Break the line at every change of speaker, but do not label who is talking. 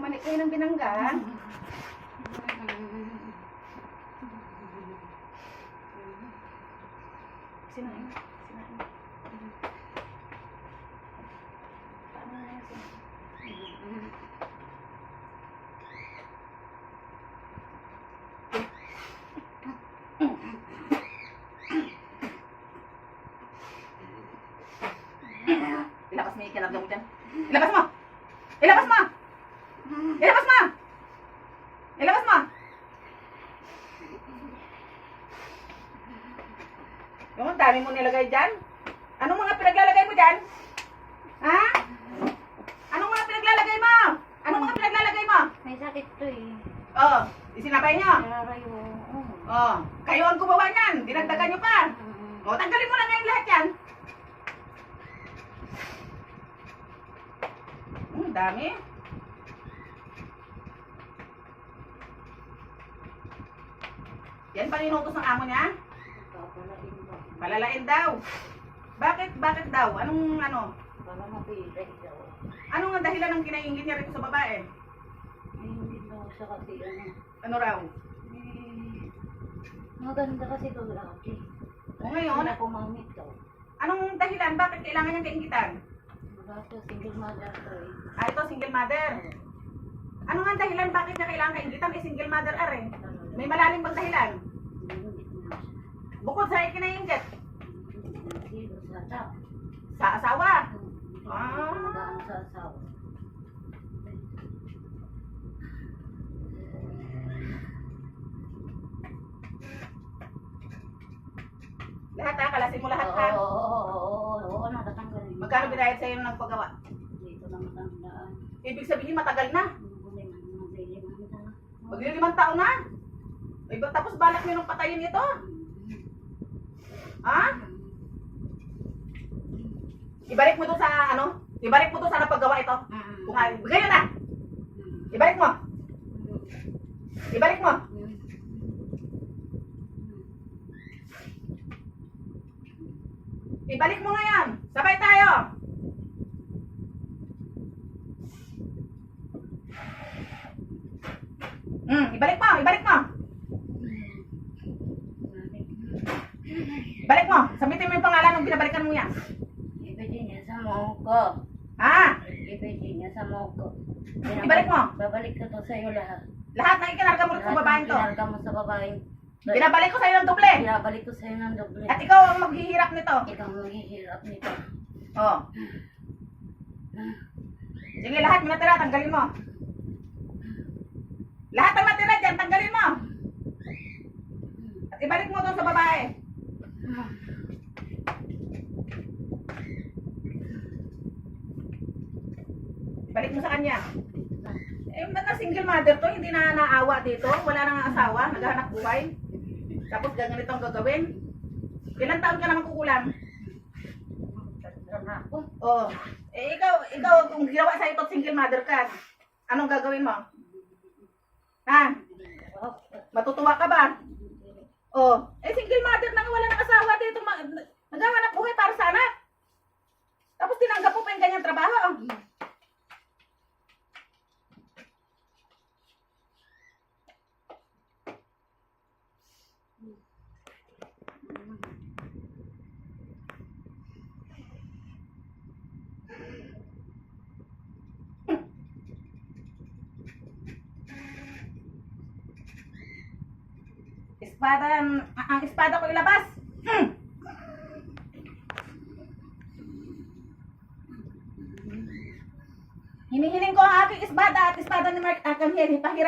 Mani kayo ng binangga. Sinain. Sinain. Paano na yan sinain? Ilabas mo yung kinabla mo dyan. Ilabas mo! Ilabas mo! Ilabas mo! Ilabas mo! Yung dami mo nilagay dyan? Anong mga pinaglalagay mo dyan? Ha? Anong mga pinaglalagay mo? Anong mga pinaglalagay mo?
May sakit to eh.
Oh, isinapay nyo.
Nararayo.
Oh, kayo ang gumawa niyan. Dinagdagan nyo pa. Oh, tanggalin mo na ngayon lahat yan. Dami. Yan paninutos ng amo niya? Palalain daw. Bakit? Bakit daw? Anong ano?
Para mapilay daw.
Anong ang dahilan ng kinaingin niya rito sa babae?
Ay, hindi daw siya kasi ano.
Ano raw?
Eh, maganda kasi daw laki.
O ngayon,
Wala pumamit daw.
anong dahilan? Bakit kailangan niyang kaingitan?
Wala siya, single mother to eh.
Ah, ito, single mother. Ano nga ang dahilan? Bakit niya kailangan kaingitan? Eh, single mother are. May malalim bang dahilan? Bukod sa ikinainggit. Sa asawa. Ah.
Nag-ano sa asawa.
Lahat ha? Kalasin mo lahat ha?
Oo, natatanggalin.
Magkano binayad sa'yo nung nagpagawa?
Dito na matandaan.
Ibig sabihin matagal na.
Mag-ilimang
Magli-5 taon na. Iba, tapos balak nyo nung patayin ito. Ha? Ibalik mo doon sa ano? Ibalik mo doon sa napagawa ito. Kung bigay na. Ibalik mo. Ibalik mo. Ibalik mo ngayon. Sabay tayo. Ibalik mo, ibalik mo. Balik mo. Sabitin mo yung pangalan ng binabalikan mo yan.
Ibigay niya sa moko.
Ha?
Ibigay niya sa moko.
Ibalik mo.
Babalik ko to sa'yo lahat.
Lahat na ikinarga mo sa babaeng to.
Pinarga mo sa babaeng.
Binabalik ko sa'yo ng doble.
Binabalik ko sa'yo ng doble.
At ikaw ang maghihirap nito.
Ikaw ang maghihirap nito.
Oh. Sige, lahat mo natira, tanggalin mo. Lahat ang natira dyan, tanggalin mo. At ibalik mo doon sa babae. Ibalik mo sa kanya. Eh, ba't na single mother to? Hindi na naawa dito. Wala nang asawa, naghahanap buhay. Tapos ganito ang gagawin. Ilang taon ka naman kukulang? Oh. Eh, ikaw, kung ginawa sa ito single mother ka, anong gagawin mo? Ha? Matutuwa ka ba? Oh. Eh, single mother na nga, wala nang asawa dito. Naghahanap buhay para sa anak. Tapos tinanggap mo pa yung ganyang trabaho. Ang espada ko ilabas. Hinihiling ko ang aking espada at espada ni Mark Arcangel. Ipahiram